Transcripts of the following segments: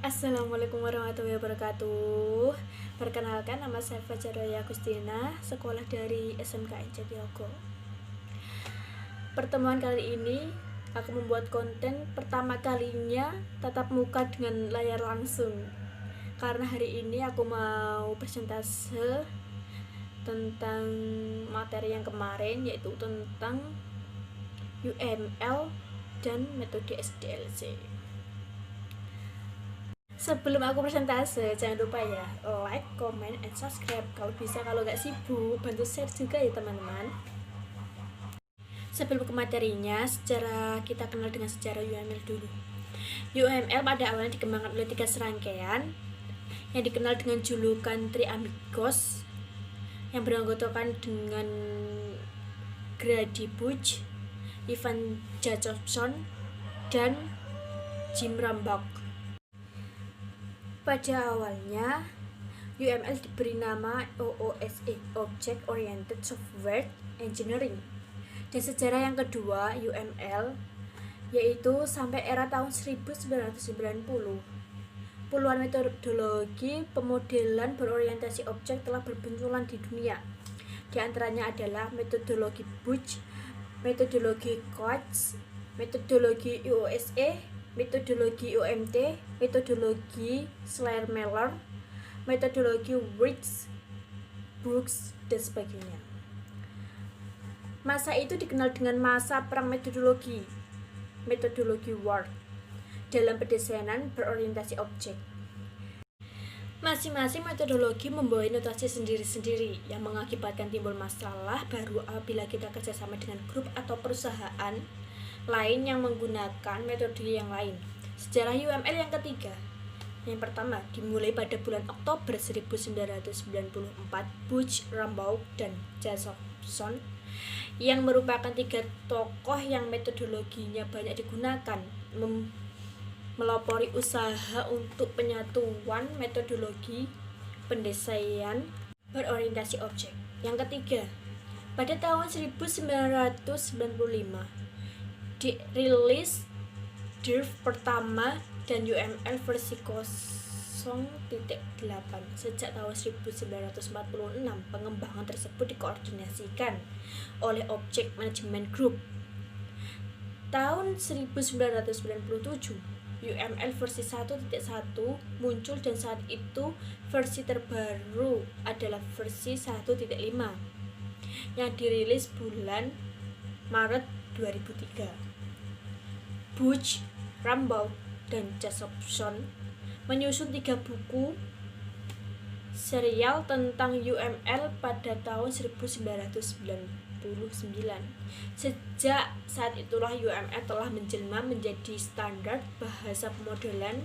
Assalamualaikum warahmatullahi wabarakatuh. Perkenalkan, nama saya Fajar Raya Agustina, sekolah dari SMKN Jatirogo. Pertemuan kali ini aku membuat konten pertama kalinya tatap muka dengan layar langsung. Karena hari ini aku mau presentase tentang materi yang kemarin, yaitu tentang UML dan metode SDLC. Sebelum aku presentase, jangan lupa ya like, comment, and subscribe. Kalau bisa, kalau nggak sibuk, bantu share juga ya teman-teman. Sebelum ke materinya, kita kenal dengan sejarah UML dulu. UML pada awalnya dikembangkan oleh 3 serangkaian yang dikenal dengan julukan Three Amigos, yang beranggotakan dengan Grady Booch, Ivan Jacobson, dan Jim Rambach. Pada awalnya, UML diberi nama OOSE, Object Oriented Software Engineering. Dan sejarah yang kedua, UML, yaitu sampai era tahun 1990. Puluhan metodologi pemodelan berorientasi objek telah bermunculan di dunia. Di antaranya adalah metodologi Booch, metodologi Coates, metodologi UOSE, metodologi UMT, metodologi Schleyer-Meller, metodologi Wright, Brooks, dan sebagainya. Masa itu dikenal dengan masa perang metodologi war, dalam pendesainan berorientasi objek. Masing-masing metodologi membawa notasi sendiri-sendiri yang mengakibatkan timbul masalah baru apabila kita kerjasama dengan grup atau perusahaan lain yang menggunakan metode yang lain. Sejarah UML yang ketiga. Yang pertama dimulai pada bulan Oktober 1994. Booch, Rambach, dan Jacobson yang merupakan 3 tokoh yang metodologinya banyak digunakan melopori usaha untuk penyatuan metodologi pendesaian berorientasi objek. Yang ketiga, pada tahun 1995 dirilis DIRF pertama dan UML versi 0.8. Sejak tahun 1946, pengembangan tersebut dikoordinasikan oleh Object Management Group. Tahun 1997, UML versi 1.1 muncul dan saat itu versi terbaru adalah versi 1.5 yang dirilis bulan Maret 2003. Booch, Rambach, dan Jacobson menyusun 3 buku serial tentang UML pada tahun 1999. Sejak saat itulah UML telah menjelma menjadi standar bahasa pemodelan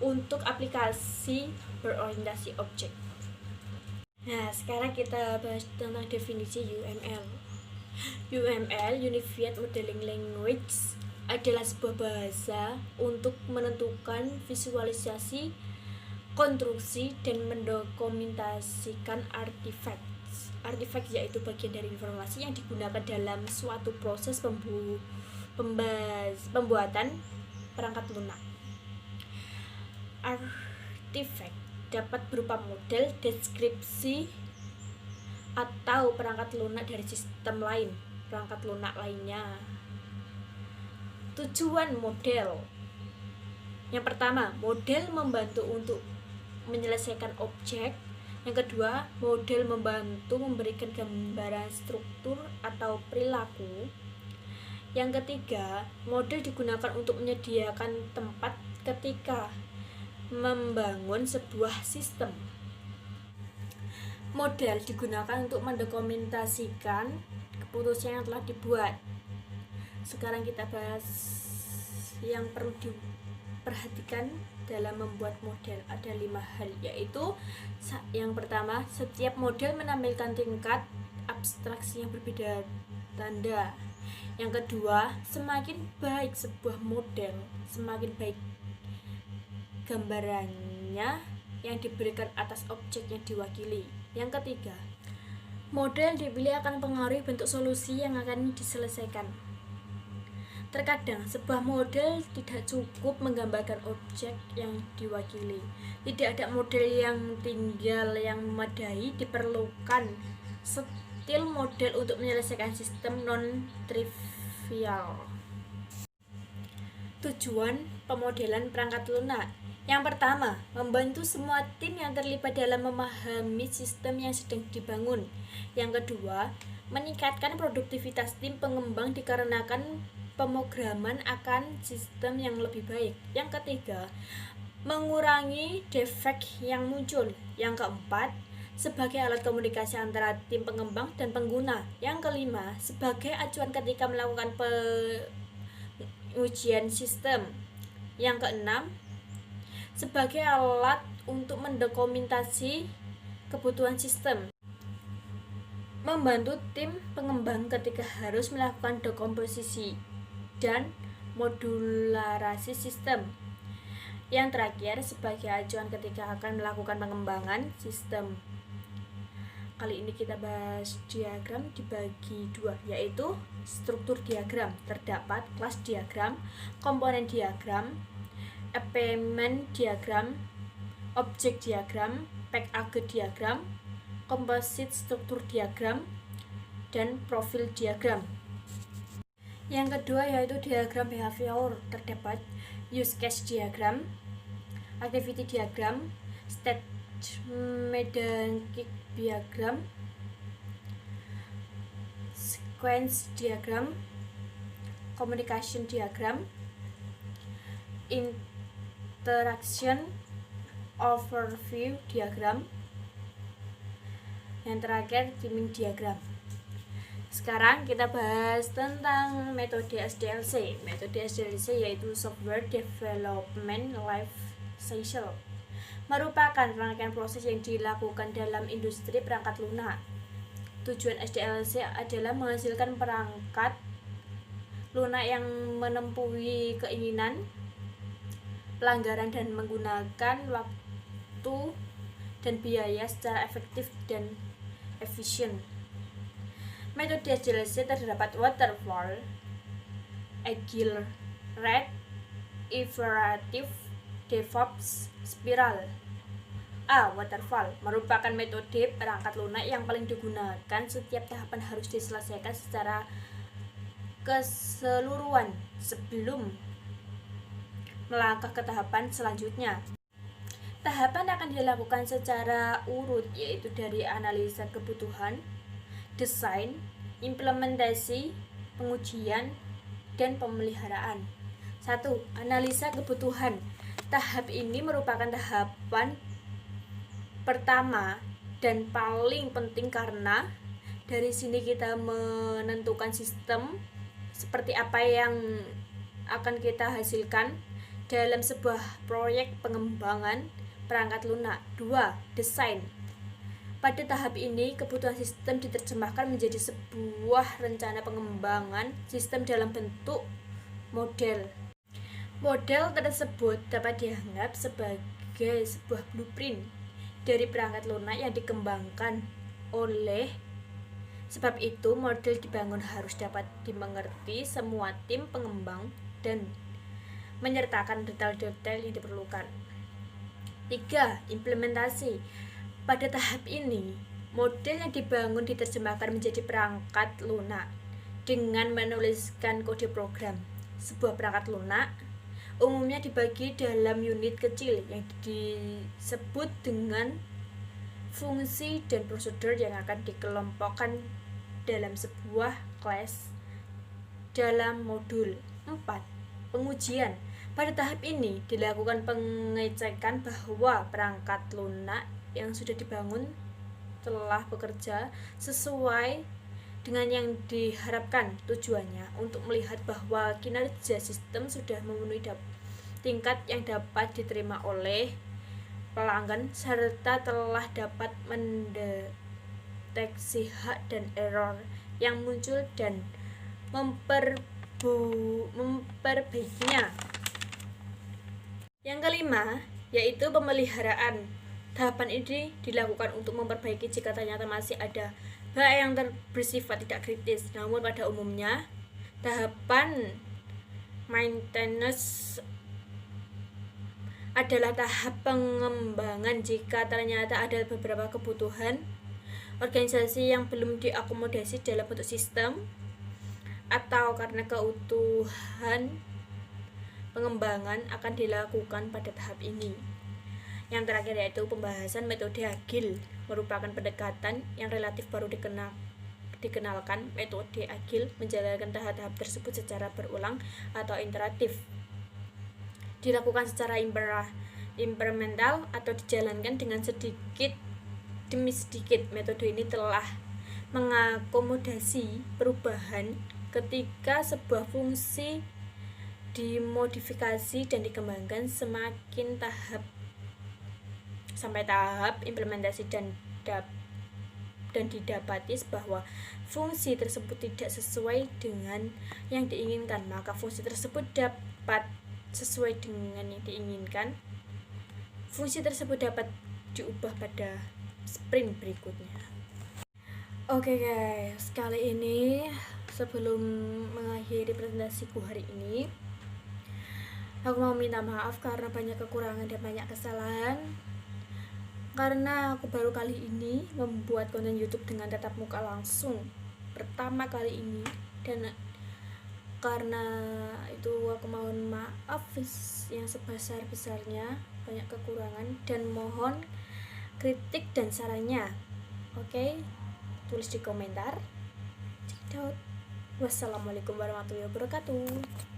untuk aplikasi berorientasi objek. Nah, sekarang kita bahas tentang definisi UML. UML, Unified Modeling Language, adalah sebuah bahasa untuk menentukan visualisasi, konstruksi, dan mendokumentasikan artefak. Artefak yaitu bagian dari informasi yang digunakan dalam suatu proses pembuatan perangkat lunak. Artefak dapat berupa model, deskripsi, atau perangkat lunak dari sistem lain, perangkat lunak lainnya. Tujuan model. Yang pertama, model membantu untuk menyelesaikan objek. Yang kedua, model membantu memberikan gambaran struktur atau perilaku. Yang ketiga, model digunakan untuk menyediakan tempat ketika membangun sebuah sistem. Model digunakan untuk mendokumentasikan keputusan yang telah dibuat. Sekarang kita bahas yang perlu diperhatikan dalam membuat model. Ada 5 hal, yaitu yang pertama, setiap model menampilkan tingkat abstraksi yang berbeda tanda. Yang kedua, semakin baik sebuah model, semakin baik gambarannya yang diberikan atas objek yang diwakili. Yang ketiga, model dipilih akan mempengaruhi bentuk solusi yang akan diselesaikan. Terkadang sebuah model tidak cukup menggambarkan objek yang diwakili. Tidak ada model yang tinggal yang memadai, diperlukan setil model untuk menyelesaikan sistem non-trivial. Tujuan pemodelan perangkat lunak. Yang pertama, membantu semua tim yang terlibat dalam memahami sistem yang sedang dibangun. Yang kedua, meningkatkan produktivitas tim pengembang dikarenakan pemrograman akan sistem yang lebih baik. Yang ketiga, mengurangi defek yang muncul. Yang keempat, sebagai alat komunikasi antara tim pengembang dan pengguna. Yang kelima, sebagai acuan ketika melakukan pengujian sistem. Yang keenam, sebagai alat untuk mendokumentasi kebutuhan sistem. Membantu tim pengembang ketika harus melakukan dekomposisi dan modularasi sistem. Yang terakhir, sebagai acuan ketika akan melakukan pengembangan sistem. Kali ini kita bahas diagram dibagi dua, yaitu struktur diagram. Terdapat kelas diagram, komponen diagram, elemen diagram, objek diagram, package diagram, komposit struktur diagram, dan profil diagram. Yang kedua yaitu diagram behavior. Terdapat use case diagram, activity diagram, state mechanic diagram, sequence diagram, communication diagram, interaction overview diagram, yang terakhir timing diagram. Sekarang kita bahas tentang metode SDLC. Metode SDLC yaitu Software Development Life Cycle, merupakan rangkaian proses yang dilakukan dalam industri perangkat lunak. Tujuan SDLC adalah menghasilkan perangkat lunak yang menempuhi keinginan, pelanggaran dan menggunakan waktu dan biaya secara efektif dan efisien. Metode SDLC terdapat waterfall, agile, red, iterative, DevOps, spiral. A. Waterfall merupakan metode perangkat lunak yang paling digunakan. Setiap tahapan harus diselesaikan secara keseluruhan sebelum melangkah ke tahapan selanjutnya. Tahapan akan dilakukan secara urut, yaitu dari analisa kebutuhan, desain, implementasi, pengujian, dan pemeliharaan. 1. Analisa kebutuhan. Tahap ini merupakan tahapan pertama dan paling penting karena dari sini kita menentukan sistem seperti apa yang akan kita hasilkan dalam sebuah proyek pengembangan perangkat lunak. 2. Desain. Pada tahap ini, kebutuhan sistem diterjemahkan menjadi sebuah rencana pengembangan sistem dalam bentuk model. Model tersebut dapat dianggap sebagai sebuah blueprint dari perangkat lunak yang dikembangkan. Oleh sebab itu, model dibangun harus dapat dimengerti semua tim pengembang dan menyertakan detail-detail yang diperlukan. 3. Implementasi. Pada tahap ini, model yang dibangun diterjemahkan menjadi perangkat lunak dengan menuliskan kode program. Sebuah perangkat lunak umumnya dibagi dalam unit kecil yang disebut dengan fungsi dan prosedur yang akan dikelompokkan dalam sebuah kelas dalam modul. 4. Pengujian. Pada tahap ini dilakukan pengecekan bahwa perangkat lunak yang sudah dibangun telah bekerja sesuai dengan yang diharapkan. Tujuannya untuk melihat bahwa kinerja sistem sudah memenuhi tingkat yang dapat diterima oleh pelanggan serta telah dapat mendeteksi hak dan error yang muncul dan memperbaikinya. Yang kelima yaitu pemeliharaan. Tahapan ini dilakukan untuk memperbaiki jika ternyata masih ada hal yang bersifat tidak kritis. Namun pada umumnya tahapan Maintenance adalah tahap pengembangan jika ternyata ada beberapa kebutuhan organisasi yang belum diakomodasi dalam bentuk sistem, atau karena keutuhan pengembangan akan dilakukan pada tahap ini. Yang terakhir yaitu pembahasan metode agil, merupakan pendekatan yang relatif baru dikenalkan. Metode agil menjalankan tahap-tahap tersebut secara berulang atau iteratif, dilakukan secara implemental atau dijalankan dengan sedikit demi sedikit. Metode ini telah mengakomodasi perubahan ketika sebuah fungsi dimodifikasi dan dikembangkan semakin tahap sampai tahap implementasi dan didapati bahwa fungsi tersebut tidak sesuai dengan yang diinginkan, maka fungsi tersebut dapat sesuai dengan yang diinginkan. Fungsi tersebut dapat diubah pada sprint berikutnya. Oke guys, kali ini sebelum mengakhiri presentasiku hari ini, aku mau minta maaf karena banyak kekurangan dan banyak kesalahan. Karena aku baru kali ini membuat konten YouTube dengan tatap muka langsung pertama kali ini, dan karena itu aku mohon maaf yang sebesar-besarnya, banyak kekurangan, dan mohon kritik dan sarannya. Oke, tulis di komentar. Wassalamualaikum warahmatullahi wabarakatuh.